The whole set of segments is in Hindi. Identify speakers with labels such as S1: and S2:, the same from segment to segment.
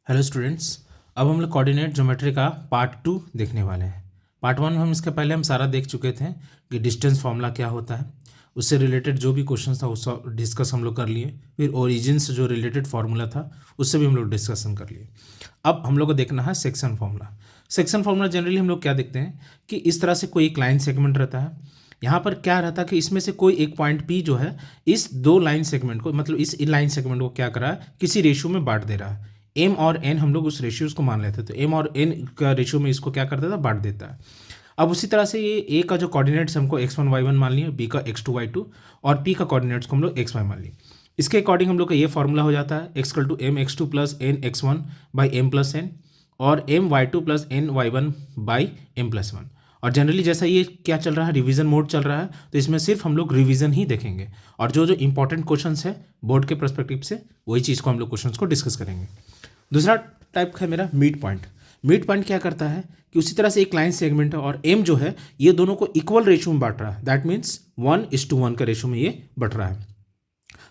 S1: Hello students. अब हम लोग कोऑर्डिनेट ज्योमेट्री का पार्ट 2 देखने वाले हैं। पार्ट 1 में हम इसके पहले हम सारा देख चुके थे कि डिस्टेंस फार्मूला क्या होता है, उससे रिलेटेड जो भी क्वेश्चन था उस डिस्कस हम लोग कर लिए। फिर ओरिजिन से जो रिलेटेड फार्मूला था उससे भी हम लोग डिस्कशन कर लिए। अब हम लोग को देखना है section formula. Section formula generally हम लोग क्या देखते हैं कि इस तरह से कोई एक लाइन सेगमेंट रहता है। यहाँ पर क्या रहता है कि इसमें से कोई एक पॉइंट पी जो है इस दो लाइन सेगमेंट को, मतलब इस लाइन सेगमेंट को क्या कर रहा है, किसी रेशियो में बांट दे रहा है। एम और एन हम लोग उस रेशियोज को मान लेते हैं, तो एम और एन का रेशियो में इसको क्या कर देता है, बांट देता है। अब उसी तरह से ये ए का जो कोऑर्डिनेट्स हमको x1 y1 मान लिए, बी का x2 y2 और पी का कोऑर्डिनेट्स को हम लोग xy मान लिए। इसके अकॉर्डिंग हम लोग का ये फॉर्मूला हो जाता है x two m x two plus n x one by m plus n और m y two plus n y one by m plus one. और जनरली जैसा ये क्या चल रहा है, रिवीजन मोड चल रहा है, तो इसमें सिर्फ हम लोग रिवीजन ही देखेंगे और जो जो इंपॉर्टेंट क्वेश्चंस है बोर्ड के पर्सपेक्टिव से वही चीज़ को हम लोग क्वेश्चंस को डिस्कस करेंगे। दूसरा टाइप है मेरा मिड पॉइंट। मिड पॉइंट क्या करता है कि उसी तरह से एक लाइन सेगमेंट है और एम जो है ये दोनों को इक्वल रेशियो में बांट रहा है। दैट मीन्स 1:1 का रेशियो में ये बढ़ रहा है।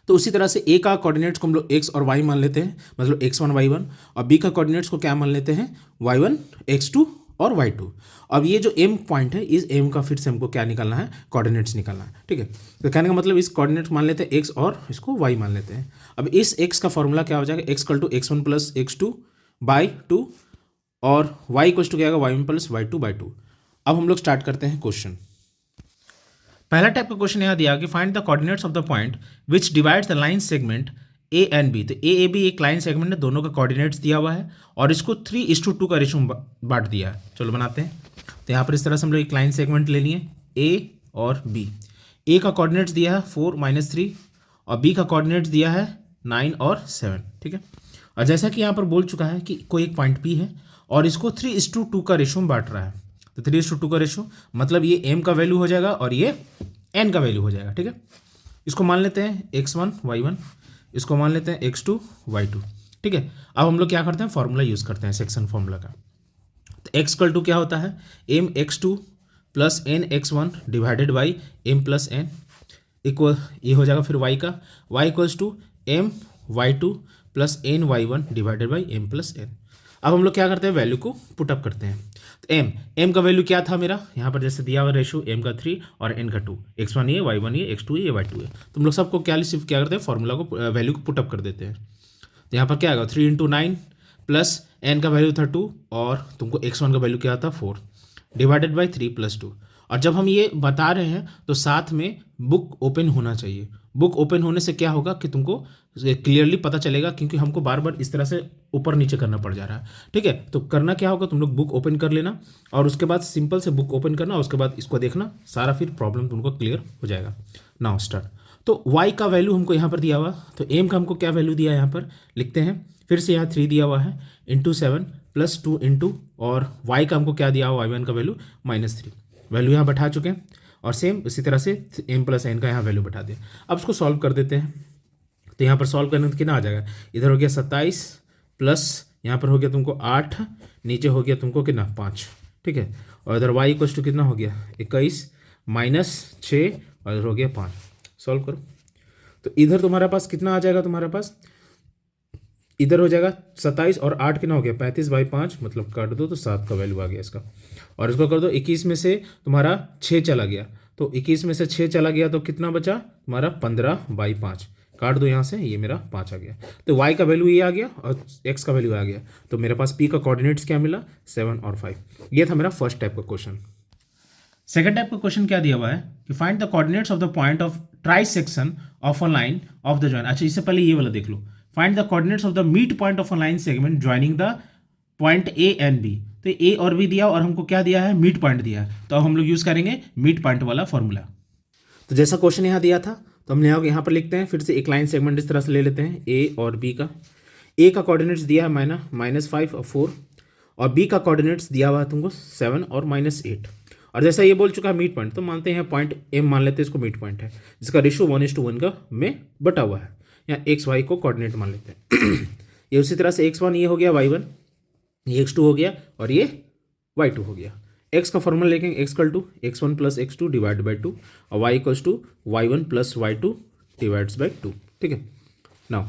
S1: तो उसी तरह से ए का कोऑर्डिनेट्स को हम लोग एक्स और वाई मान लेते हैं, मतलब x1 y1, और बी का कोऑर्डिनेट्स को क्या मान लेते हैं, y1 x2 और y2। अब ये जो एम पॉइंट है, इस एम का फिर से हमको क्या निकालना है, कोऑर्डिनेट्स निकालना है। ठीक है, तो कहने का मतलब इस कोऑर्डिनेट्स मान लेते हैं एक्स और इसको वाई मान लेते हैं। अब इस एक्स का फॉर्मूला क्या हो जाएगा, x to x1 plus x2 by 2 और y इक्वल्स टू क्या आएगा, y1 प्लस y2 बाई 2। अब हम लोग स्टार्ट करते हैं क्वेश्चन। पहला टाइप का क्वेश्चन यहाँ दिया कि find the coordinates of the point which divides the line segment A and B. तो ए बी एक लाइन सेगमेंट है, दोनों का कोऑर्डिनेट्स दिया हुआ है और इसको 3:2 का रेशियो बांट दिया है। चलो बनाते हैं। तो यहाँ पर इस तरह से हम लोग एक लाइन सेगमेंट ले लिए ए और बी। ए का कोऑर्डिनेट्स दिया है 4-3 और बी का कोऑर्डिनेट्स दिया है 9 और 7। ठीक है, और जैसा कि यहाँ पर बोल चुका है कि कोई एक पॉइंट पी है और इसको 3:2 का रेशियो में बांट रहा है। तो 3:2 का रेशियो मतलब ये m का वैल्यू हो जाएगा और ये n का वैल्यू हो जाएगा। ठीक है, इसको मान लेते हैं x1 y1, इसको मान लेते हैं x2 y2। ठीक है, अब हम लोग क्या करते हैं, फॉर्मूला यूज़ करते हैं सेक्शन फॉर्मूला का। तो x इक्वल टू क्या होता है, m x2 plus n x1 divided by m plus n equal, ये हो जाएगा फिर y का, y equals to m y2 plus n y1 divided by m plus n। अब हम लोग क्या करते हैं, वैल्यू को पुटअप करते हैं। तो m का वैल्यू क्या था मेरा, यहाँ पर जैसे दिया हुआ रेशियो m का 3 और n का 2, x1 ये y1 ये x2 ये y2 है। तो हम लोग सबको क्या सिर्फ क्या करते हैं, फॉर्मूला को वैल्यू को पुटअप कर देते हैं। तो यहाँ पर क्या आएगा, 3 × 9 प्लस n का वैल्यू था 2 और तुमको x1 का वैल्यू क्या था 4 डिवाइडेड बाई 3 + 2। और जब हम ये बता रहे हैं तो साथ में बुक ओपन होना चाहिए। बुक ओपन होने से क्या होगा कि तुमको क्लियरली पता चलेगा, क्योंकि हमको बार बार इस तरह से ऊपर नीचे करना पड़ जा रहा है। ठीक है, तो करना क्या होगा, तुम लोग बुक ओपन कर लेना और उसके बाद सिंपल से बुक ओपन करना और उसके बाद इसको देखना, सारा फिर प्रॉब्लम तुमको क्लियर हो जाएगा। Now start. तो y का वैल्यू हमको यहाँ पर दिया हुआ, तो m का हमको क्या वैल्यू दिया है, यहाँ पर लिखते हैं फिर से। यहाँ 3 दिया हुआ है इंटू 7 प्लस 2 इंटू, और y का हमको क्या दिया हुआ, y1 का वैल्यू -3। वैल्यू यहाँ बैठा चुके हैं और सेम इसी तरह से m प्लस n का यहाँ वैल्यू बैठा दिया। अब इसको सॉल्व कर देते हैं। तो यहाँ पर सॉल्व करने तो कितना आ जाएगा, इधर हो गया 27 प्लस यहाँ पर हो गया तुमको 8, नीचे हो गया तुमको कितना 5। ठीक है, और इधर y इक्वल्स टू कितना हो गया 21 -6 और इधर हो गया 5। सॉल्व करो तो इधर तुम्हारे पास कितना आ जाएगा, तुम्हारे पास इधर हो जाएगा 27 और 8 कितना हो गया 35/5, मतलब काट दो तो 7 का वैल्यू आ गया इसका। और इसको कर दो 21 में से तुम्हारा 6 चला गया, तो 21 में से 6 चला गया तो कितना बचा तुम्हारा 15/5। काट दो यहाँ से, ये मेरा 5 आ गया। तो y का वैल्यू ये आ गया और x का वैल्यू आ गया। तो मेरे पास p का कोऑर्डिनेट्स क्या मिला, 7 और 5। ये था मेरा फर्स्ट टाइप का क्वेश्चन। सेकंड टाइप का क्वेश्चन क्या दिया हुआ है कि find the coordinates of the point of trisection of a line of the joint. अच्छा, इससे पहले ये वाला देख लो, find the coordinates of the mid point of a line segment joining the point A and B. तो ए और बी दिया और हमको क्या दिया है, मिड पॉइंट दिया है। तो अब हम लोग यूज करेंगे मिड पॉइंट वाला फॉर्मूला। तो जैसा क्वेश्चन यहाँ दिया था तो हम यहाँ पर लिखते हैं, फिर से एक लाइन सेगमेंट इस तरह से ले लेते हैं ए और बी का। ए का कोऑर्डिनेट्स दिया है -5 और 4 और बी का कोऑर्डिनेट्स दिया हुआ है तुमको 7 और -8। और जैसा ये बोल चुका है मिड पॉइंट, तो मानते हैं पॉइंट एम मान लेते हैं, इसको मिड पॉइंट है जिसका रेशियो 1:1 का में बटा हुआ है। यहाँ एक्स वाई को कोऑर्डिनेट मान लेते हैं। ये उसी तरह से x1 ये हो गया y1, ये x2 हो गया और ये y2 हो गया। x का फॉर्मूला लिखेंगे x equal to x1 plus x2 divide by 2 और y equals to y1 plus y2 divides by 2। ठीक है, नाउ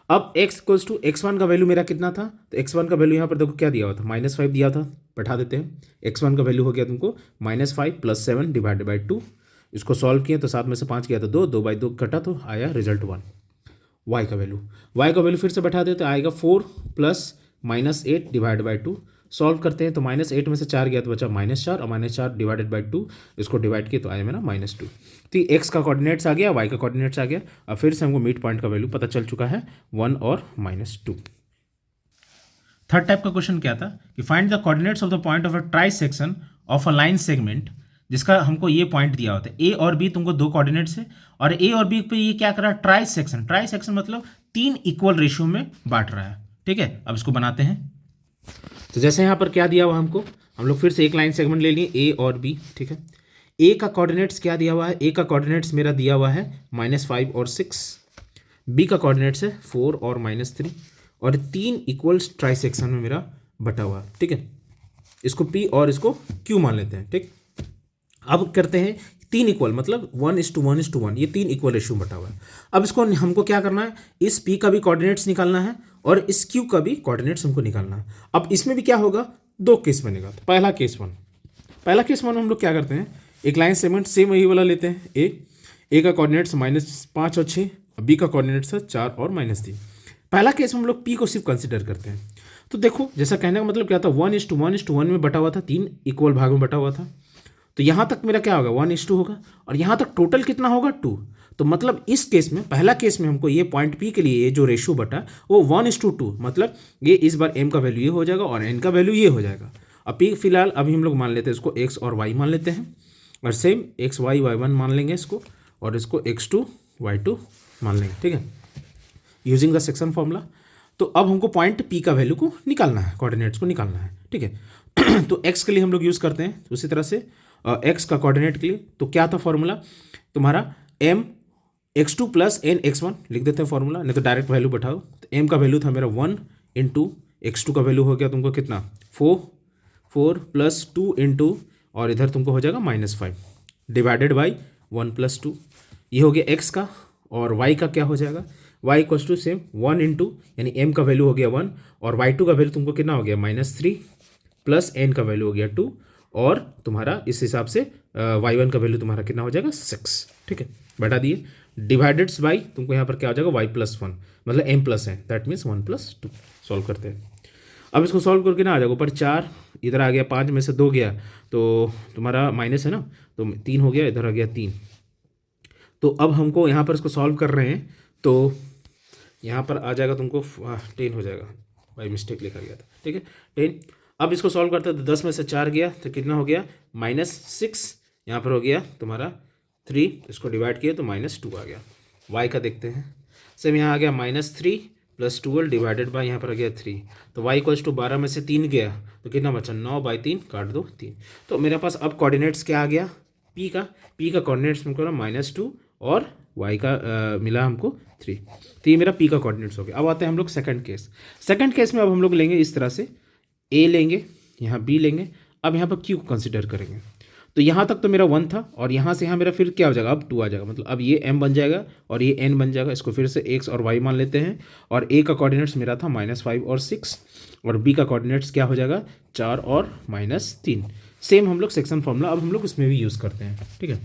S1: अब x इक्वल्स टू x1 का वैल्यू मेरा कितना था, तो x1 का वैल्यू यहाँ पर देखो क्या दिया हुआ था, -5 दिया था, बैठा देते हैं। x1 का वैल्यू हो गया तुमको -5 + 7 डिवाइडेड बाई 2। इसको सॉल्व किए तो 7 में से 5 किया तो 2, 2 बाई 2 कटा तो आया रिजल्ट 1। y का वैल्यू फिर से बैठा देते, आएगा 4 + -8 डिवाइड बाई 2। सॉल्व करते हैं तो -8 में से 4 गया तो बचा -4, और -4 डिवाइडेड बाई 2, इसको डिवाइड किए तो आया मेरा -2। तो x का कोऑर्डिनेट्स आ गया, y का कोऑर्डिनेट्स आ गया। अब फिर से हमको मिड पॉइंट का वैल्यू पता चल चुका है 1 और -2। थर्ड टाइप का क्वेश्चन क्या था कि find the coordinates of the point of a try section of a line segment, जिसका हमको ये पॉइंट दिया होता है। ए और बी तुमको दो कोऑर्डिनेट्स है, और ए और बी पे ये क्या कर रहा है, ट्राई सेक्शन मतलब 3 इक्वल रेशियो में बांट रहा है। ठीक है, अब इसको बनाते हैं। तो जैसे यहाँ पर क्या दिया हुआ हमको, हम लोग फिर से एक लाइन सेगमेंट ले लिए ए और बी। ठीक है, ए का कोऑर्डिनेट्स क्या दिया हुआ है, ए का कोऑर्डिनेट्स मेरा दिया हुआ है -5 और 6, बी का कोऑर्डिनेट्स है 4 और -3, और 3 इक्वल्स ट्राई सेक्शन में मेरा बटा हुआ। ठीक है, इसको पी और इसको क्यू मान लेते हैं। ठीक, अब करते हैं 3 इक्वल मतलब 1:1:1, ये 3 इक्वल रेशियो बटा हुआ है। अब इसको हमको क्या करना है, इस पी का भी कोऑर्डिनेट्स निकालना है और इस क्यू का भी कोऑर्डिनेट्स हमको निकालना है। अब इसमें भी क्या होगा, 2 केस बनेगा। तो पहला केस वन हम लोग क्या करते हैं, एक लाइन सेगमेंट सेम वही वाला लेते हैं। ए का कोऑर्डिनेट्स -5 और 6, बी का कोऑर्डिनेट्स है 4 और -3। पहला केस हम लोग पी को सिर्फ कंसिडर करते हैं। तो देखो जैसा कहने का मतलब क्या था, 1:1:1 में बटा हुआ था, 3 इक्वल भाग में बटा हुआ था। तो यहाँ तक मेरा क्या होगा, 1:2 होगा, और यहाँ तक टोटल कितना होगा, 2। तो मतलब इस केस में, पहला केस में हमको ये पॉइंट पी के लिए ये जो रेशियो बटा वो 1:2, मतलब ये इस बार m का वैल्यू ये हो जाएगा और n का वैल्यू ये हो जाएगा। अब पी फिलहाल अभी हम लोग मान लेते हैं इसको x और y मान लेते हैं, और सेम x y y1 मान लेंगे इसको, और इसको x2 y2 मान लेंगे। ठीक है, यूजिंग द सेक्शन फॉर्मूला। तो अब हमको पॉइंट पी का वैल्यू को निकालना है, कोऑर्डिनेट्स को निकालना है। ठीक है, तो x के लिए हम लोग यूज़ करते हैं उसी तरह से x का कोऑर्डिनेट के लिए। तो क्या था फॉर्मूला तुम्हारा, m x2 + n x1 लिख देते हैं फॉर्मूला, नहीं तो डायरेक्ट वैल्यू बैठाओ। तो m का वैल्यू था मेरा 1 × x2 का वैल्यू हो गया तुमको कितना, 4 + 2 × और इधर तुमको हो जाएगा -5 डिवाइडेड बाई 1 + 2। ये हो गया x का, और y का क्या हो जाएगा, y = सेम 1 × यानी m का वैल्यू हो गया 1, और y2 का वैल्यू तुमको कितना हो गया -3 + n का वैल्यू हो गया 2, और तुम्हारा इस हिसाब से y1 का वैल्यू तुम्हारा कितना हो जाएगा 6। ठीक है, बैठा दिए, डिवाइडेड्स बाई तुमको यहाँ पर क्या हो जाएगा y + 1, मतलब m + n, that means 1 + 2। Solve करते हैं। अब इसको सॉल्व करके ना आ जाएगा ऊपर 4, इधर आ गया 5 में से 2 गया तो तुम्हारा माइनस है ना, तो 3 हो गया, इधर आ गया 3। तो अब हमको यहाँ पर इसको सॉल्व कर रहे हैं, तो यहाँ पर आ जाएगा तुमको 10 हो जाएगा, बाई मिस्टेक लिखा गया था। ठीक है, 10। अब इसको सॉल्व करते हैं तो 10 में से 4 गया तो कितना हो गया, -6, यहाँ पर हो गया तुम्हारा 3, इसको डिवाइड किया तो -2 आ गया। y का देखते हैं, सेम यहाँ आ गया -3 + 12 डिवाइडेड बाई यहाँ पर आ गया 3, तो y = 12 में से 3 गया तो कितना बचा, 9/3, काट दो 3। तो मेरे पास अब कोऑर्डिनेट्स क्या आ गया, p का कोऑर्डिनेट्स हमको ना -2 और y का मिला हमको 3। तो ये मेरा p का कोऑर्डिनेट्स हो गया। अब आते हैं हम लोग सेकंड केस में अब हम लोग लेंगे इस तरह से, a लेंगे, यहाँ b लेंगे, अब यहाँ पर q को कंसिडर करेंगे। तो यहाँ तक तो मेरा 1 था, और यहाँ से यहाँ मेरा फिर क्या हो जाएगा, अब 2 आ जाएगा, मतलब अब ये m बन जाएगा और ये n बन जाएगा। इसको फिर से x और y मान लेते हैं, और a का कोऑर्डिनेट्स मेरा था -5 और 6, और b का कोऑर्डिनेट्स क्या हो जाएगा 4 और -3। सेम हम लोग सेक्शन फॉर्मूला अब हम लोग इसमें भी यूज़ करते हैं। ठीक है,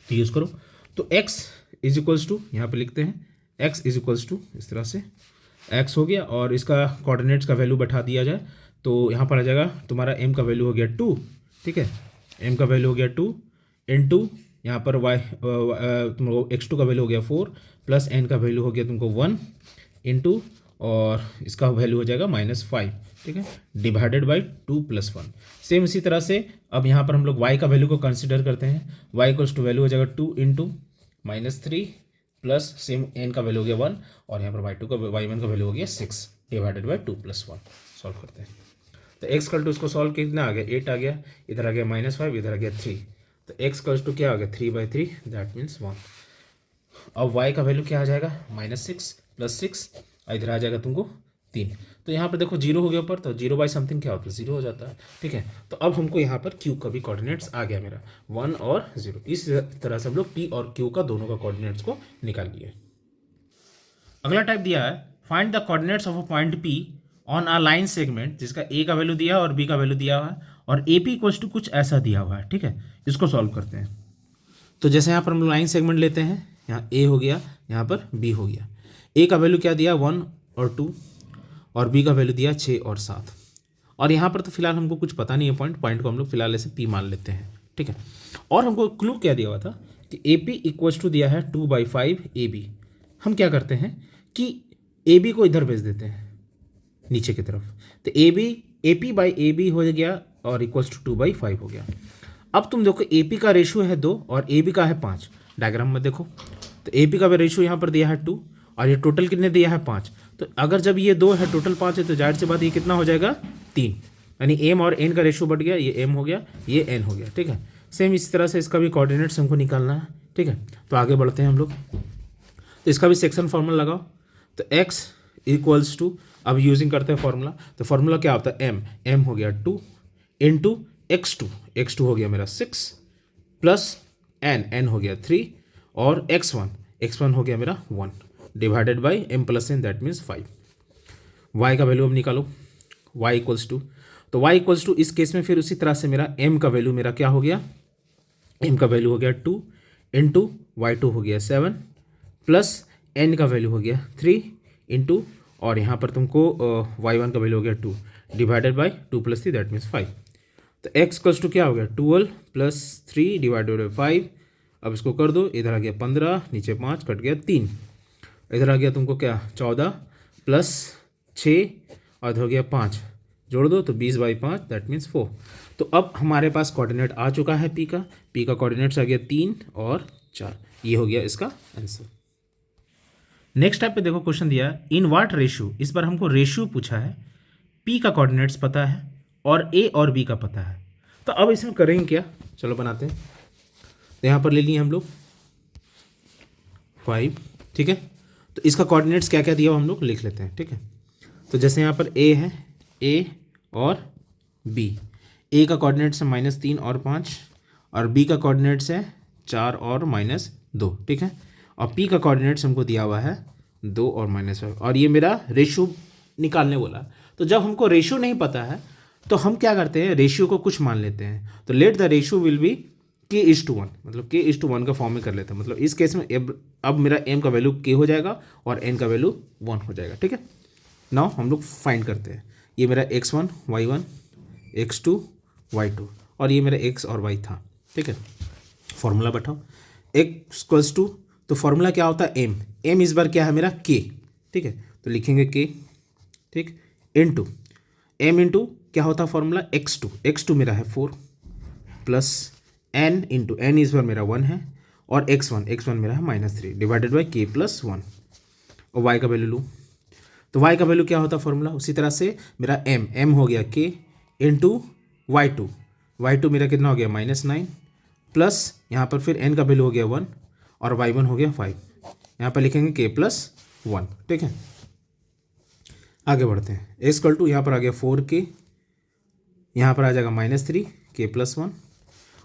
S1: तो यूज़ करो। तो x = यहाँ पे लिखते हैं, x = इस तरह से x हो गया, और इसका कोऑर्डिनेट्स का वैल्यू बैठा दिया जाए तो यहाँ पर आ जाएगा तुम्हारा m का वैल्यू हो गया 2। ठीक है, m का वैल्यू हो गया 2 × यहाँ पर y तुमको x2 का वैल्यू हो गया 4 + n का वैल्यू हो गया तुमको 1 × और इसका वैल्यू हो जाएगा -5। ठीक है, डिवाइडेड बाई 2 + 1। सेम इसी तरह से अब यहाँ पर हम लोग y का वैल्यू को कंसिडर करते हैं, y = वैल्यू हो जाएगा 2 × -3 प्लस सेम n का वैल्यू हो गया 1, और यहाँ पर y1 का वैल्यू हो गया 6 डिवाइडेड बाई 2 + 1। सॉल्व करते हैं तो x = इसको सॉल्व कितना आ गया, 8 आ गया, इधर आ गया -5, इधर आ गया 3, तो x = क्या आ गया 3/3, दैट मीन्स 1। अब y का वैल्यू क्या आ जाएगा, -6 + 6, इधर आ जाएगा तुमको 3। तो यहाँ पर देखो 0 हो गया ऊपर, तो 0/समथिंग क्या होता है, 0 हो जाता है। ठीक है, तो अब हमको यहाँ पर q का भी कोऑर्डिनेट्स आ गया मेरा 1 और 0। इस तरह से हम लोग p और q का दोनों का कोऑर्डिनेट्स को निकाल लिए। अगला टाइप दिया है, find the coordinates of a point P on a line segment जिसका ए का वैल्यू दिया है और बी का वैल्यू दिया हुआ है और ए पी इक्वल्स टू कुछ ऐसा दिया हुआ है, ठीक है। इसको सॉल्व करते हैं। तो जैसे यहाँ पर हम लाइन सेगमेंट लेते हैं, यहाँ ए हो गया, यहाँ पर बी हो गया। ए का वैल्यू क्या दिया 1 और 2 और बी का वैल्यू दिया 6 और 7। और यहाँ पर तो फिलहाल हमको कुछ पता नहीं है, पॉइंट को हम लोग फिलहाल ऐसे पी मान लेते हैं, ठीक है। और हमको क्लू क्या दिया हुआ था कि ए पी इक्वल्स टू दिया है 2/5 ए बी। हम क्या करते हैं कि ए बी को इधर भेज देते हैं नीचे की तरफ, तो A P by A B हो गया और इक्वल्स टू 2/5 हो गया। अब तुम देखो ए पी का रेशियो है 2 और ए बी का है 5। डायग्राम में देखो तो ए पी का रेशियो यहाँ पर दिया है 2 और ये टोटल कितने दिया है 5। तो अगर जब ये 2 है टोटल 5 है तो जाहिर सी बात ये कितना हो जाएगा 3, यानी एम और एन का रेशियो बढ़ गया, ये एम हो गया ये एन हो गया, ठीक है। सेम इस तरह से इसका भी कोऑर्डिनेट्स हमको निकालना है, ठीक है। तो आगे बढ़ते हैं हम लोग। तो इसका भी सेक्शन फार्मूला लगाओ। तो x इक्वल्स टू, अब यूजिंग करते हैं फार्मूला, तो फार्मूला क्या होता है m हो गया 2 इंटू x2 हो गया मेरा 6 प्लस n हो गया 3 और x1 हो गया मेरा 1 divided by m plus n that means 5। y का वैल्यू अब निकालो, y इक्वल्स टू, तो y इक्वल्स टू इस केस में फिर उसी तरह से मेरा m का वैल्यू मेरा क्या हो गया, m का वैल्यू हो गया 2 इंटू y2 हो गया 7 प्लस n का वैल्यू हो गया 3 इंटू, और यहाँ पर तुमको y1 का वैल्यू हो गया 2 divided by 2 plus 3 that means 5। तो x इक्वल्स टू क्या हो गया 12 प्लस 3 डिवाइडेड बाई 5। अब इसको कर दो, इधर आ गया 15 नीचे 5 कट गया 3, इधर आ गया तुमको क्या 14 प्लस 6 और इधर हो गया 5, जोड़ दो तो 20/5 दैट मीन्स 4। तो अब हमारे पास कोऑर्डिनेट आ चुका है पी का कोऑर्डिनेट्स आ गया 3 और 4। ये हो गया इसका आंसर। नेक्स्ट टाइप पे देखो क्वेश्चन दिया इन व्हाट रेशियो, इस बार हमको रेशियो पूछा है, पी का कोऑर्डिनेट्स पता है और ए और बी का पता है। तो अब इसमें करेंगे क्या, चलो बनाते हैं। तो यहाँ पर ले लिए हम लोग 5, ठीक है। तो इसका कोऑर्डिनेट्स क्या क्या दिया हम लोग लिख लेते हैं, ठीक है। तो जैसे यहाँ पर ए है, ए और बी, ए का कोऑर्डिनेट्स है -3 और 5 और बी का कोऑर्डिनेट्स है 4 और -2, ठीक है। और पी का कोऑर्डिनेट्स हमको दिया हुआ है 2 और -5 और ये मेरा रेशियो निकालने बोला। तो जब हमको रेशियो नहीं पता है तो हम क्या करते हैं, रेशियो को कुछ मान लेते हैं। तो let the ratio will be k:1, मतलब k:1 का फॉर्म में कर लेते हैं। मतलब इस केस में अब मेरा m का वैल्यू k हो जाएगा और n का वैल्यू 1 हो जाएगा, ठीक है। नाउ हम लोग फाइंड करते हैं। ये मेरा x1 y1 x2 y2 और ये मेरा x और y था, ठीक है। फॉर्मूला बैठाओ, x इक्वल्स टू, तो फॉर्मूला क्या होता है m इस बार क्या है मेरा k, ठीक है। तो लिखेंगे k, ठीक, इंटू m इंटू क्या होता है फॉर्मूला x2 मेरा है 4 प्लस n इंटू n इस बार मेरा 1 है और x1 मेरा है -3 डिवाइडेड बाई k प्लस 1 और y का वैल्यू लूँ। तो y का वैल्यू क्या होता है फॉर्मूला, उसी तरह से मेरा m हो गया k इंटू y2 मेरा कितना हो गया -9 प्लस यहाँ पर फिर n का वैल्यू हो गया 1 और y1 हो गया 5। यहाँ पर लिखेंगे k प्लस 1, ठीक है। आगे बढ़ते हैं। a इक्वल टू यहाँ पर आ गया 4k, यहाँ पर आ जाएगा -3 k प्लस 1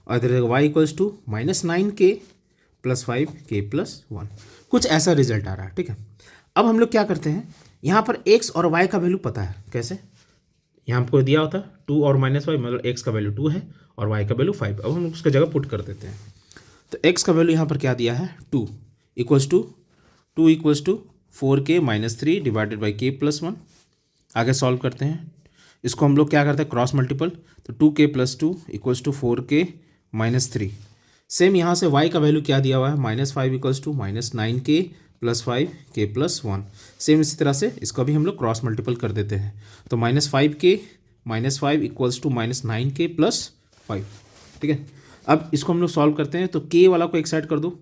S1: और इधर y equals to -9k plus 5k plus 1। कुछ ऐसा रिजल्ट आ रहा है, ठीक है। अब हम लोग क्या करते हैं, यहाँ पर x और y का वैल्यू पता है, कैसे, यहाँ हमको दिया होता 2 और -5 मतलब x का वैल्यू 2 है और y का वैल्यू 5। अब हम उसका जगह पुट कर देते हैं। तो x का वैल्यू यहाँ पर क्या दिया है 2 equals to 4k -3 divided by k plus 1। आगे सॉल्व करते हैं, इसको हम लोग क्या करते हैं क्रॉस मल्टीपल, तो 2k plus 2 equals to 4k -3। Same यहाँ से y का वैल्यू क्या दिया हुआ है -5 equals to -9k plus 5k plus 1। Same इसी तरह से इसका भी हम लोग क्रॉस मल्टीपल कर देते हैं। तो -5k -5 equals to -9k plus 5, ठीक है। अब इसको हम लोग सॉल्व करते हैं। तो k वाला को एक साइड कर दो,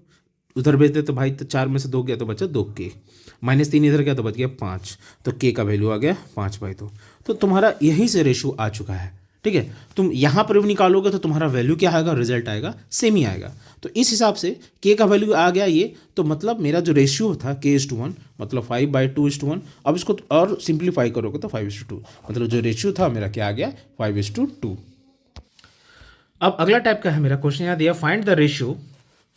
S1: उधर भेज दे, तो भाई तो 4 में से 2 गया तो बचा 2k, -3 इधर गया तो बच गया 5, तो k का वैल्यू आ गया 5/2। तो तुम्हारा यहीं से रेशियो आ चुका है, ठीक है। तुम यहाँ पर भी निकालोगे तो तुम्हारा वैल्यू क्या आएगा, रिजल्ट आएगा सेम ही आएगा। तो इस हिसाब से k का वैल्यू आ गया ये, तो मतलब मेरा जो रेशियो था k:1 मतलब 5/2:1। अब इसको और सिंप्लीफाई करोगे तो 5:2, मतलब जो रेशियो था मेरा क्या आ गया 5:2। अब अगला टाइप का है मेरा क्वेश्चन, यहाँ दिया find the ratio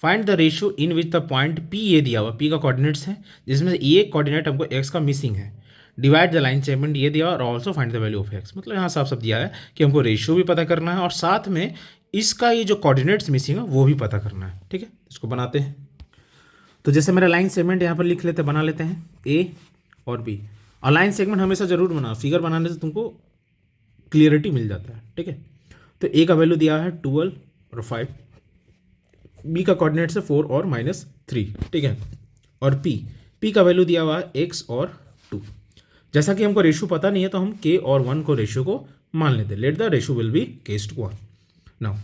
S1: find the ratio in which the point P ये दिया हुआ, पी का कोऑर्डिनेट्स है जिसमें से ये कोऑर्डिनेट हमको एक्स का मिसिंग है। डिवाइड द लाइन सेगमेंट ये दिया और also find the value of x, मतलब यहाँ साफ साफ दिया है कि हमको रेशियो भी पता करना है और साथ में इसका ये जो कोऑर्डिनेट्स मिसिंग है वो भी पता करना है। ठीक है, इसको बनाते हैं। तो जैसे मेरा लाइन सेगमेंट यहाँ पर लिख लेते बना लेते हैं ए और बी। और लाइन सेगमेंट हमेशा जरूर बनाओ, फिगर बनाने से तुमको क्लियरिटी मिल जाता है। ठीक है, तो ए का वैल्यू दिया है 12 और 5, बी का कोऑर्डिनेट्स है 4 और -3। ठीक है, और पी का वैल्यू दिया हुआ है x और 2। जैसा कि हमको रेशियो पता नहीं है तो हम k और 1 को रेशियो को मान लेते हैं। Let the ratio will be k:1। Now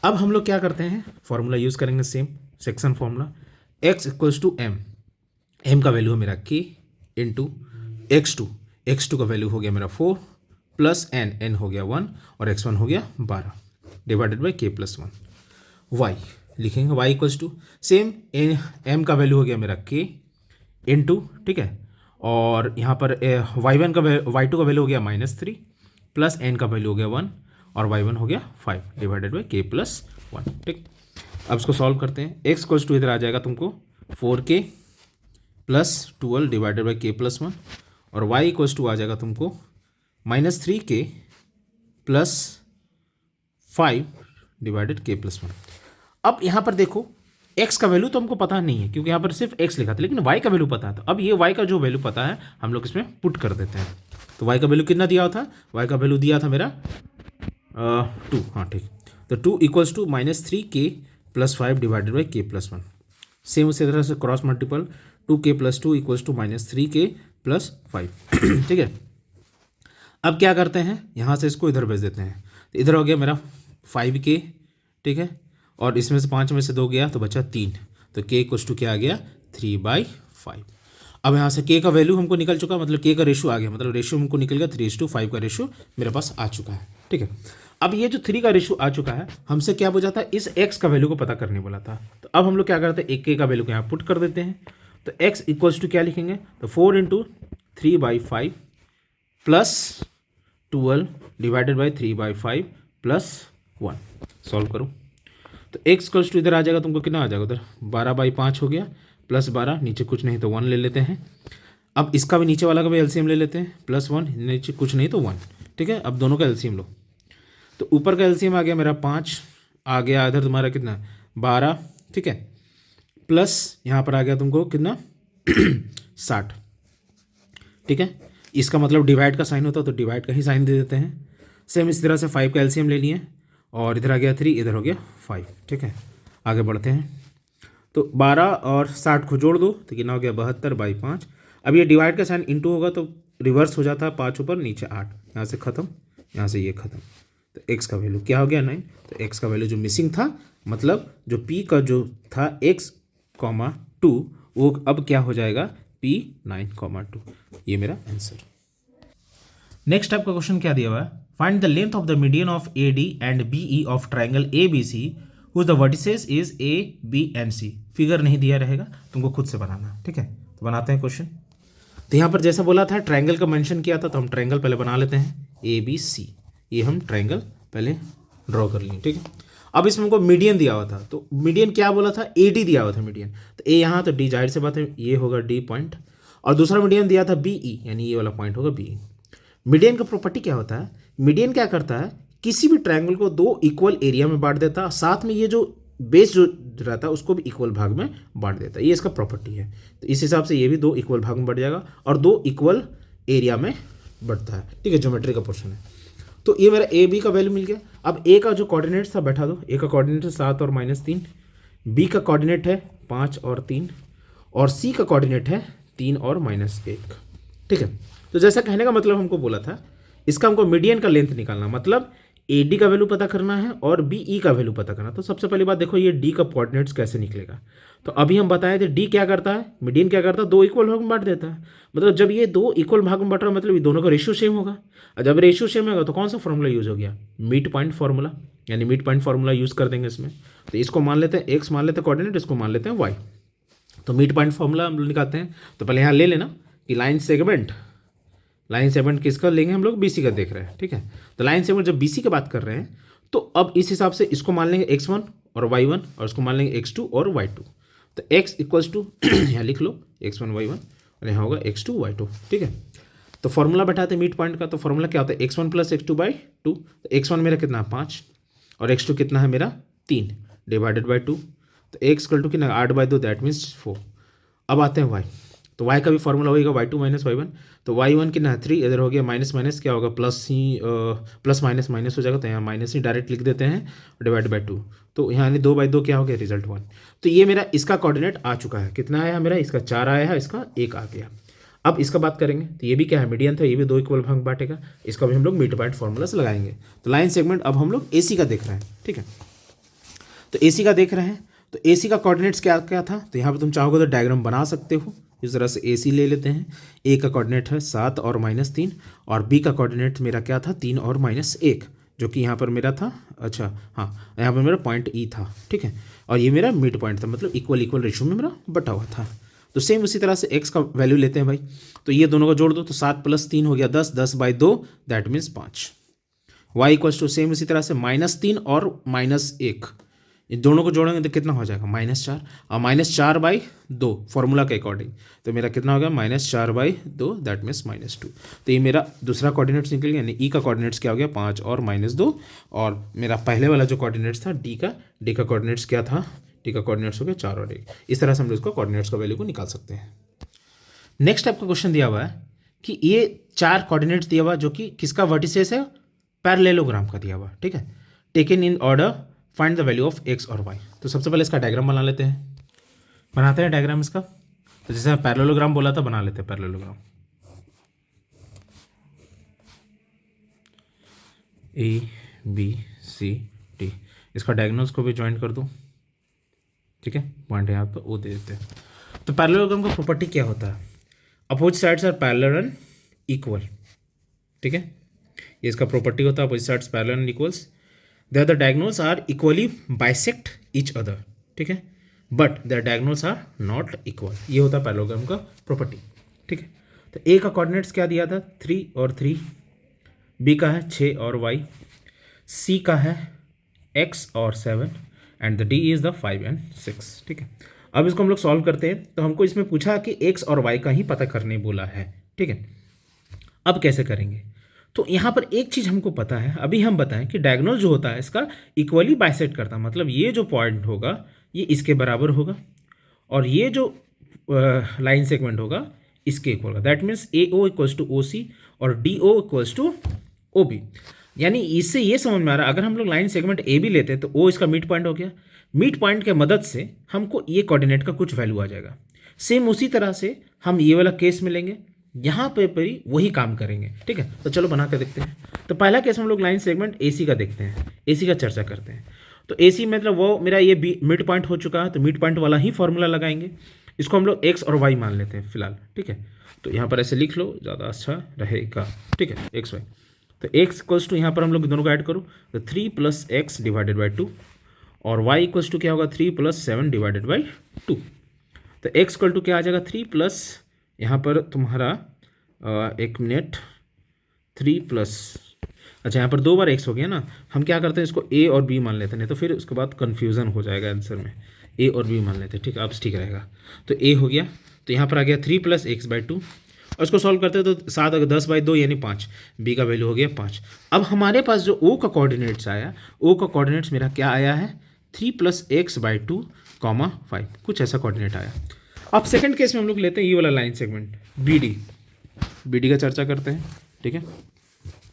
S1: अब हम लोग क्या करते हैं, फॉर्मूला यूज करेंगे same section formula, x = m, m का वैल्यू है मेरा k इंटू x2 का वैल्यू हो गया मेरा 4 प्लस n हो गया 1 और x1 हो गया 12 डिवाइडेड बाई k+1। y लिखेंगे y = सेम m का वैल्यू हो गया मेरा k इंटू, ठीक है, और यहाँ पर y2 का वैल्यू हो गया -3 प्लस n का वैल्यू हो गया 1 और y1 हो गया 5 डिवाइडेड बाई k+1। ठीक, अब इसको सॉल्व करते हैं। x = इधर आ जाएगा तुमको 4k + 12 डिवाइडेड बाई k+1 और y = आ जाएगा तुमको -3k + 5 डिवाइडेड k+1। अब यहाँ पर देखो x का वैल्यू तो हमको पता नहीं है क्योंकि यहाँ पर सिर्फ x लिखा था, लेकिन y का वैल्यू पता है। तो अब ये y का जो वैल्यू पता है हम लोग इसमें पुट कर देते हैं। तो y का वैल्यू कितना दिया था, y का वैल्यू दिया था मेरा 2। हाँ ठीक, तो 2 = -3k + 5 divided by k+1। Same उसी तरह से क्रॉस मल्टीपल 2k + 2 = -3k + 5। ठीक है, अब क्या करते हैं, यहाँ से इसको इधर भेज देते हैं। तो इधर हो गया मेरा 5k, ठीक है, और इसमें से 5 में से 2 गया तो बचा 3, तो k = क्या आ गया 3/5। अब यहाँ से k का वैल्यू हमको निकल चुका, मतलब k का रेशियो आ गया, मतलब रेशियो हमको निकल गया 3:5 का रेशियो मेरे पास आ चुका है। ठीक है, अब ये जो 3 का रेशियो आ चुका है, हमसे क्या बोला था, इस x का वैल्यू को पता करने बोला था। तो अब हम लोग क्या करते हैं, एक k का वैल्यू को यहाँ पुट कर देते हैं। तो x = क्या लिखेंगे, तो 4 × 3/5 plus 12 divided by 3/5 plus 1। Solve करो तो x = इधर आ जाएगा तुमको कितना आ जाएगा, उधर 12/5 हो गया प्लस 12, नीचे कुछ नहीं तो 1 ले लेते हैं। अब इसका भी नीचे वाला का भी एलसीएम ले लेते हैं, +1, नीचे कुछ नहीं तो 1। ठीक है, अब दोनों का एलसीएम लो, तो ऊपर का एलसीएम आ गया मेरा 5, आ गया इधर तुम्हारा कितना 12, ठीक है, प्लस यहाँ पर आ गया तुमको कितना 60। ठीक है, इसका मतलब डिवाइड का साइन होता तो डिवाइड का ही साइन दे देते हैं। सेम इस तरह से 5 का एलसीएम ले लिए और इधर आ गया 3, इधर हो गया 5। ठीक है, आगे बढ़ते हैं। तो 12 और 60 को जोड़ दो तो कितना हो गया 72/5। अब ये डिवाइड का साइन इंटू होगा तो रिवर्स हो जाता है, 5 ऊपर नीचे 8, यहाँ से ख़त्म, यहाँ से ये ख़त्म। तो x का वैल्यू क्या हो गया 9। तो x का वैल्यू जो मिसिंग था, मतलब जो p का जो था x,2 वो अब क्या हो जाएगा p 9,2। ये मेरा आंसर। नेक्स्ट टाइप का क्वेश्चन क्या दिया हुआ है, find the length of the median of AD and BE of triangle ABC whose the vertices is A, B and C। Figure नहीं दिया रहेगा, तुमको खुद से बनाना। ठीक है, तो बनाते हैं क्वेश्चन। तो यहाँ पर जैसा बोला था ट्राइंगल का मेंशन किया था, तो हम ट्राइंगल पहले बना लेते हैं ABC। ये हम ट्राइंगल पहले ड्रॉ कर लिए। ठीक है, अब इसमें हमको मीडियन दिया हुआ था, तो मीडियन क्या बोला था, AD दिया हुआ था मीडियन, तो A यहाँ, तो D जाहिर से बात है ये होगा D पॉइंट, और दूसरा मीडियन दिया था BE, यानी ये वाला पॉइंट होगा BE। मीडियन का प्रॉपर्टी क्या होता है, मीडियन क्या करता है, किसी भी ट्राइंगल को 2 इक्वल एरिया में बांट देता है, साथ में ये जो बेस जो रहता है उसको भी इक्वल भाग में बांट देता है। ये इसका प्रॉपर्टी है। तो इस हिसाब से ये भी 2 इक्वल भाग में बढ़ जाएगा और 2 इक्वल एरिया में बढ़ता है। ठीक है, ज्योमेट्री का पोर्शन है। तो ये मेरा ए बी का वैल्यू मिल गया। अब ए का जो कोऑर्डिनेट था बैठा दो, ए का कोऑर्डिनेट है 7 और -3, बी का कोऑर्डिनेट है 5 और 3, और सी का कोऑर्डिनेट है 3 और -1। ठीक है, तो जैसा कहने का मतलब हमको बोला था, इसका हमको मीडियन का लेंथ निकालना, मतलब AD का वैल्यू पता करना है और BE का वैल्यू पता करना। तो सबसे पहली बात देखो ये D का कोऑर्डिनेट्स कैसे निकलेगा। तो अभी हम बताए थे D क्या करता है, मीडियन क्या करता है, 2 इक्वल भाग में बांट देता है। मतलब जब ये 2 इक्वल भाग में बांट रहा है, मतलब ये दोनों का रेशियो सेम होगा। और जब रेशियो सेम होगा तो कौन सा फॉर्मूला यूज हो गया, मिड पॉइंट फार्मूला, यानी मिड पॉइंट फार्मूला यूज कर देंगे इसमें। तो इसको मान लेते हैं x, मान लेते हैं कोऑर्डिनेट, इसको मान लेते हैं y। तो मिड पॉइंट फार्मूला हम लोग निकालते हैं। तो पहले यहाँ ले लेना कि लाइन सेगमेंट किसका लेंगे, हम लोग BC का देख रहे हैं। ठीक है, तो लाइन सेगमेंट जब BC की बात कर रहे हैं तो अब इस हिसाब से इसको मान लेंगे x1 और y1 और उसको मान लेंगे x2 और y2। तो x इक्वल्स टू यहाँ लिख लो x1 y1 और यहाँ होगा x2 y2, ठीक है। तो फॉर्मूला बैठाते हैं मिड पॉइंट का, तो फॉर्मूला क्या होता है x1 प्लस x2/2। तो x1 मेरा कितना है 5 और x2 कितना है मेरा 3 डिवाइडेड बाई 2। तो x इक्वल टू कितना 8/2 दैट मीन्स 4। अब आते हैं y, तो y का भी फॉर्मूला होगा y2 माइनस y1। तो y1 कितना है 3, इधर हो गया माइनस माइनस क्या होगा प्लस ही प्लस माइनस माइनस हो जाएगा, तो यहाँ माइनस ही डायरेक्ट लिख देते हैं डिवाइड बाई 2। तो यहाँ यानी 2/2 क्या हो गया रिजल्ट 1। तो ये मेरा इसका कोऑर्डिनेट आ चुका है, कितना आया मेरा, इसका 4 आया है, इसका 1 आ गया। अब इसका बात करेंगे तो ये भी क्या है मीडियन था, ये भी 2 इक्वल भाग बांटेगा, इसका भी हम लोग मिड पॉइंट फॉर्मूला से लगाएंगे। तो लाइन सेगमेंट अब हम लोग AC का देख रहे हैं, ठीक है। तो AC का देख रहे हैं, तो AC का कोऑर्डिनेट्स क्या क्या था, तो यहाँ पे तुम चाहोगे तो डायग्राम बना सकते हो। इस तरह से AC ले लेते हैं, A का कोऑर्डिनेट है 7 और -3 और B का कोऑर्डिनेट मेरा क्या था 3 और -1, जो कि यहाँ पर मेरा था, अच्छा हाँ यहाँ पर मेरा पॉइंट E था, ठीक है। और ये मेरा मिड पॉइंट था, मतलब इक्वल इक्वल रेशियो में मेरा बटा हुआ था। तो सेम उसी तरह से x का वैल्यू लेते हैं भाई, तो ये दोनों को जोड़ दो, तो 7 + 3 हो गया 10, 10/2 that means 5। y equals to same उसी तरह से -3 और -1, इन दोनों को जोड़ेंगे तो कितना हो जाएगा -4 और -4/2 फॉर्मूला के अकॉर्डिंग, तो मेरा कितना हो गया -4/2 दैट मीन्स -2। तो ये मेरा दूसरा कोऑर्डिनेट्स निकल गया, यानी ई का कोऑर्डिनेट्स क्या हो गया 5 और -2, और मेरा पहले वाला जो कोऑर्डिनेट्स था डी का कोऑर्डिनेट्स क्या था, डी का कोऑर्डिनेट्स हो गया 4 और 1। इस तरह से हम लोग इसको कोऑर्डिनेट्स का वैल्यू को निकाल सकते हैं। नेक्स्ट टाइप का क्वेश्चन दिया हुआ है कि ये 4 कोऑर्डिनेट्स दिया हुआ जो कि किसका वर्टिसेस है, पैरेललोग्राम का दिया हुआ, ठीक है। Taken in order find the value of x और y। तो सबसे पहले इसका डायग्राम बना लेते हैं, बनाते हैं डायग्राम इसका। तो जैसे मैं पैरेललोग्राम बोला था, बना लेते हैं पैरेललोग्राम। ABCD, इसका डायगोनल्स को भी ज्वाइन कर दूं, ठीक है, पॉइंट यहाँ पर वो दे देते हैं। तो पैरेललोग्राम का प्रॉपर्टी क्या होता है, opposite sides are parallel and equal, ठीक है, ये इसका प्रॉपर्टी होता है, opposite sides parallel and equals, their the diagonals are equally bisect each other, ठीक है, but their diagonals are not equal, ये होता है पैरेललोग्राम का प्रॉपर्टी, ठीक है। तो ए का कोऑर्डिनेट्स क्या दिया था 3 और 3, बी का है 6 और y, सी का है x और 7 and the D is the 5 and 6, ठीक है। अब इसको हम लोग सॉल्व करते हैं, तो हमको इसमें पूछा कि x और y का ही पता करने बोला है, ठीक है। अब कैसे करेंगे, तो यहाँ पर एक चीज़ हमको पता है, अभी हम बताएं कि डायगोनल जो होता है इसका इक्वली बाइसेक्ट करता है, मतलब ये जो पॉइंट होगा ये इसके बराबर होगा और ये जो लाइन सेगमेंट होगा इसके इक्वल होगा, that means AO equals to OC और DO इक्वल्स टू OB। यानी इससे ये समझ में आ रहा है, अगर हम लोग लाइन सेगमेंट AB लेते हैं तो O इसका मिड पॉइंट हो गया, मिड पॉइंट के मदद से हमको ये कोऑर्डिनेट का कुछ वैल्यू आ जाएगा। सेम उसी तरह से हम ये वाला केस में लेंगे, यहाँ पे भी वही काम करेंगे, ठीक है। तो चलो बना कर देखते हैं। तो पहला केस हम लोग लाइन सेगमेंट AC का देखते हैं, AC का चर्चा करते हैं। तो AC मतलब वो मेरा ये मिड पॉइंट हो चुका है, तो मिड पॉइंट वाला ही फॉर्मूला लगाएंगे, इसको हम लोग x और y मान लेते हैं फिलहाल, ठीक है। तो यहाँ पर ऐसे लिख लो, ज़्यादा अच्छा रहेगा, ठीक है, x y। तो x इक्वल्स टू यहाँ पर हम लोग दोनों को ऐड करो, तो 3 + x डिवाइडेड बाई 2 और y इक्वल्स टू क्या होगा 3 + 7 डिवाइडेड बाई 2। तो x इक्वल टू क्या आ जाएगा 3 प्लस यहाँ पर तुम्हारा 1 मिनट 3 प्लस, अच्छा यहाँ पर 2 बार x हो गया ना, हम क्या करते हैं इसको a और b मान लेते हैं, नहीं तो फिर उसके बाद कन्फ्यूज़न हो जाएगा आंसर में, a और b मान लेते हैं, ठीक है, अब ठीक रहेगा। तो a हो गया, तो यहाँ पर आ गया 3 + x/2 और इसको सॉल्व करते हैं तो 7 अगर 10/2 यानी 5, b का वैल्यू हो गया 5। अब हमारे पास जो o का कोऑर्डिनेट्स आया, o का कोऑर्डिनेट्स मेरा क्या आया है 3 + x/2, 5, कुछ ऐसा कोऑर्डिनेट आया। अब सेकंड केस में हम लोग लेते हैं ये वाला लाइन सेगमेंट BD का चर्चा करते हैं, ठीक है,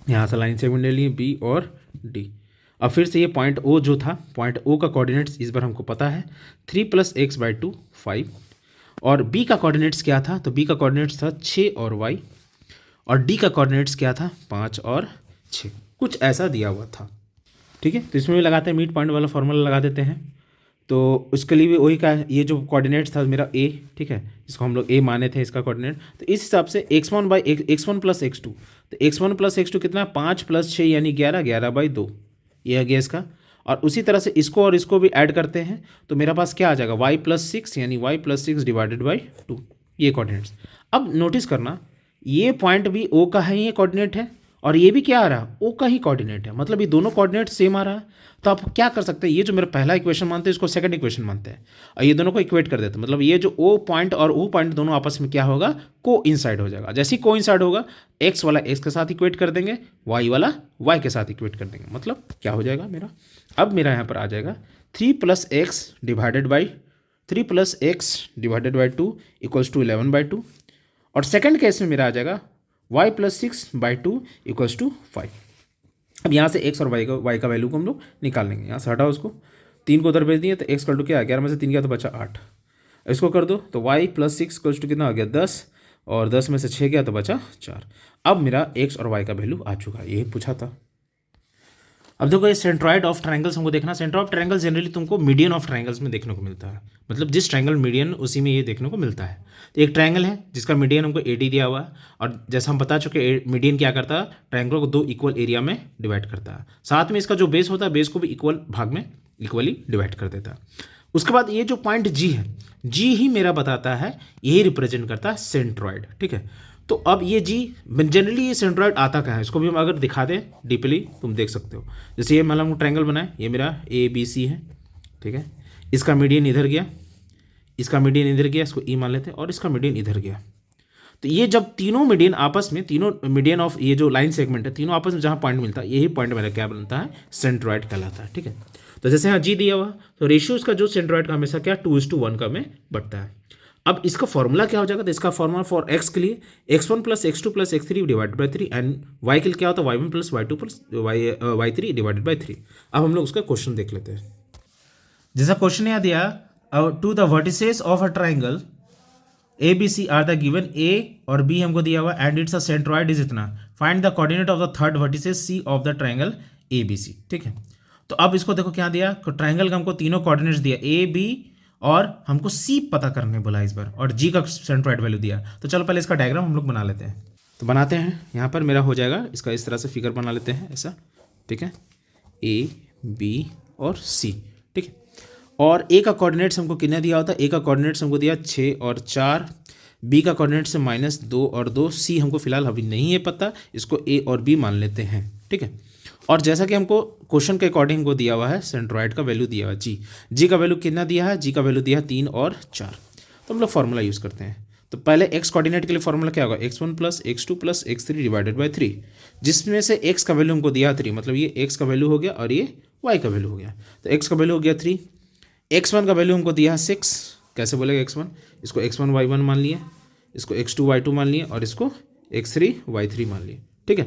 S1: यहाँ से लाइन सेगमेंट ले लिए B और D। अब फिर से ये पॉइंट O जो था, पॉइंट O का कोऑर्डिनेट्स इस बार हमको पता है 3 + x/2 5, और B का कोऑर्डिनेट्स क्या था, तो B का कोऑर्डिनेट्स था 6 और y, और D का कोऑर्डिनेट्स क्या था 5 और 6, कुछ ऐसा दिया हुआ था, ठीक है। तो इसमें भी लगाते हैं मिड पॉइंट वाला फॉर्मूला लगा देते हैं। तो उसके लिए भी वही का, ये जो कोऑर्डिनेट्स था मेरा A, ठीक है, इसको हम लोग A माने थे इसका कोऑर्डिनेट, तो इस हिसाब से x1 + x2, तो x1 + x2 कितना है 5 + 6 यानी 11, 11/2 ये आ गया इसका। और उसी तरह से इसको और इसको भी ऐड करते हैं, तो मेरा पास क्या आ जाएगा y + 6 यानी y + 6 डिवाइडेड बाई 2, ये कोऑर्डिनेट्स। अब नोटिस करना ये पॉइंट भी O का है, ये कोऑर्डिनेट है, और ये भी क्या आ रहा है, ओ का ही कोऑर्डिनेट है, मतलब ये दोनों कोऑर्डिनेट सेम आ रहा है। तो आप क्या कर सकते हैं, ये जो मेरा पहला इक्वेशन मानते हैं इसको सेकंड इक्वेशन मानते हैं और ये दोनों को इक्वेट कर देते हैं। मतलब ये जो ओ पॉइंट और ओ पॉइंट दोनों आपस में क्या होगा, को इंसाइड हो जाएगा। जैसे ही को इंसाइड होगा, एक्स वाला एक्स के साथ इक्वेट कर देंगे, वाई वाला वाई के साथ इक्वेट कर देंगे। मतलब क्या हो जाएगा मेरा, अब मेरा यहाँ पर आ जाएगा 3 + x divided by 3 + x divided by 2 equals to 11/2। और सेकंड केस में मेरा आ जाएगा y + 6/2 इक्वल्स टू 5। अब यहाँ से x और y का वैल्यू को हम लोग निकाल लेंगे। यहाँ से हटाओ उसको, 3 को उधर भेज दिए तो x कर दो क्या, 11 में से 3 गया तो बचा 8। इसको कर दो तो y + 6 इक्वल्स टू कितना आ गया 10, और 10 में से 6 गया तो बचा 4। अब मेरा x और y का वैल्यू आ चुका है, यही पूछा था। अब देखो ये सेंट्रॉइड ऑफ ट्रायंगल्स हमको देखना। सेंटर ऑफ ट्रायंगल जनरली तुमको मीडियन ऑफ ट्रायंगल्स में देखने को मिलता है, मतलब जिस ट्रायंगल मीडियन उसी में ये देखने को मिलता है। तो एक ट्रायंगल है जिसका मीडियन हमको AD दिया हुआ है, और जैसा हम बता चुके मीडियन क्या करता है, ट्रायंगल को 2 इक्वल एरिया में डिवाइड करता है। साथ में इसका जो बेस होता है, बेस को भी इक्वल भाग में इक्वली डिवाइड कर देता है। उसके बाद ये जो पॉइंट G है, G ही मेरा बताता है, यही रिप्रेजेंट करता है सेंट्रॉइड। ठीक है, तो अब ये जी जनरली ये सेंट्रॉइड आता कहाँ है, इसको भी हम अगर दिखा दें डीपली तुम देख सकते हो। जैसे ये मतलब ट्रायंगल बनाए, ये मेरा ABC है, ठीक है, इसका मीडियन इधर गया, इसका मीडियन इधर गया, इसको E मान लेते हैं, और इसका मीडियन इधर गया। तो ये जब तीनों मीडियन आपस में, तीनों मीडियन ऑफ ये जो लाइन सेगमेंट है, तीनों आपस में जहाँ पॉइंट मिलता है, यही पॉइंट मेरा क्या बनता है, सेंट्रॉइड कहलाता है। ठीक है, तो जैसे यहाँ G दिया हुआ, तो रेशियो इसका जो सेंट्रॉइड का हमेशा क्या 2:1 का में बढ़ता है। अब इसका फॉर्मूला क्या हो जाएगा, तो इसका फॉर्मूला फॉर x के लिए x1 + x2 + x3 divided by 3, and y के लिए क्या होता है y1 + y2 + y3 divided by 3। अब हम लोग उसका क्वेश्चन देख लेते हैं। जैसा क्वेश्चन यहाँ दिया, two the vertices of a triangle ABC are the given A और B हमको दिया हुआ, and its a centroid is इतना, find the coordinate of the third vertices C of the triangle ABC। ठीक है, तो अब इसको देखो क्या दिया, ट्राइंगल का हमको तीनों कोऑर्डिनेट्स दिया A B, और हमको C पता करने बोला इस बार, और G का सेंट्रॉइड वैल्यू दिया। तो चलो पहले इसका डायग्राम हम लोग बना लेते हैं। तो बनाते हैं, यहाँ पर मेरा हो जाएगा इसका इस तरह से फिगर बना लेते हैं ऐसा। ठीक है, A B और C। ठीक है, और A का कोऑर्डिनेट्स हमको कितना दिया होता है, A का कोऑर्डिनेट्स हमको दिया 6 और 4, B का कोऑर्डिनेट्स -2 और 2, C हमको फिलहाल अभी नहीं है पता, इसको A और B मान लेते हैं। ठीक है, और जैसा कि हमको क्वेश्चन के अकॉर्डिंग को दिया हुआ है, सेंट्रॉइड का वैल्यू दिया हुआ है G का वैल्यू कितना दिया है, G का वैल्यू दिया है 3 और 4। तो हम लोग फॉर्मूला यूज़ करते हैं। तो पहले x कोऑर्डिनेट के लिए फॉर्मूला क्या होगा, x1 + x2 + x3 divided by 3, जिसमें से x का वैल्यू हमको दिया 3, मतलब ये x का वैल्यू हो गया और ये y का वैल्यू हो गया। तो x का वैल्यू हो गया 3, x1 का वैल्यू हमको दिया है 6, कैसे बोलेगा x1, इसको x1 y1 मान लिए, इसको x2 y2 मान लिए, और इसको x3 y3 मान लिए। ठीक है,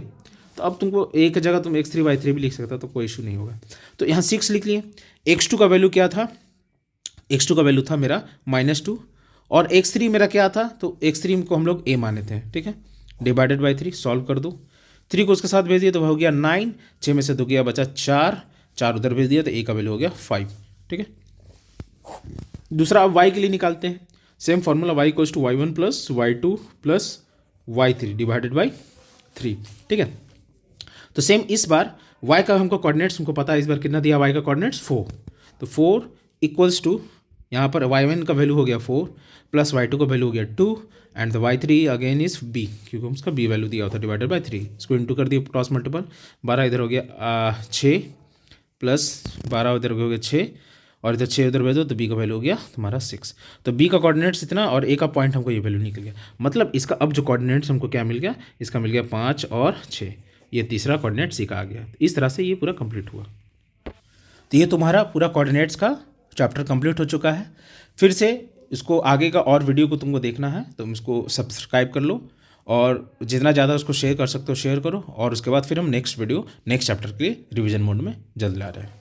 S1: तो अब तुमको एक जगह तुम x3 y3 भी लिख सकता, तो कोई इशू नहीं होगा। तो यहाँ 6 लिख लिए। x2 का वैल्यू क्या था, x2 का वैल्यू था मेरा -2, और x3 मेरा क्या था, तो x3 को हम लोग a माने थे। ठीक है, डिवाइडेड बाई 3, सॉल्व कर दो, 3 को उसके साथ भेज दिया तो हो गया 9, 6 में से 2 गया बचा 4, 4 उधर भेज दिया तो a का वैल्यू हो गया 5। ठीक है, दूसरा अब y के लिए निकालते हैं, same formula y = y1 + y2 + y3 divided by 3। ठीक है, तो सेम इस बार y का हमको कोऑर्डिनेट्स हमको पता है, इस बार कितना दिया y का कोऑर्डिनेट्स 4, तो 4 = यहाँ पर y1 का वैल्यू हो गया 4 + y2 का वैल्यू हो गया 2, and the y3 again is b, क्योंकि हम उसका b वैल्यू दिया होता है, डिवाइडेड बाई 3। इसको इंटू कर दिया क्रॉस मल्टीपल, 12 इधर हो गया 6 + 12 उधर हो गया 6, और इधर 6 उधर भेज दो तो b का वैल्यू हो गया तुम्हारा 6। तो b का कोऑर्डिनेट्स इतना और a का पॉइंट हमको ये वैल्यू निकल गया, मतलब इसका अब जो कोऑर्डिनेट्स हमको क्या मिल गया, इसका मिल गया 5 और 6, ये तीसरा कोऑर्डिनेट C का आ गया। इस तरह से ये पूरा कंप्लीट हुआ। तो ये तुम्हारा पूरा कोऑर्डिनेट्स का चैप्टर कंप्लीट हो चुका है। फिर से इसको आगे का और वीडियो को तुमको देखना है तो तुम इसको सब्सक्राइब कर लो, और जितना ज़्यादा उसको शेयर कर सकते हो शेयर करो, और उसके बाद फिर हम नेक्स्ट वीडियो नेक्स्ट चैप्टर के लिए रिवीजन मोड में जल्द ला रहे हैं।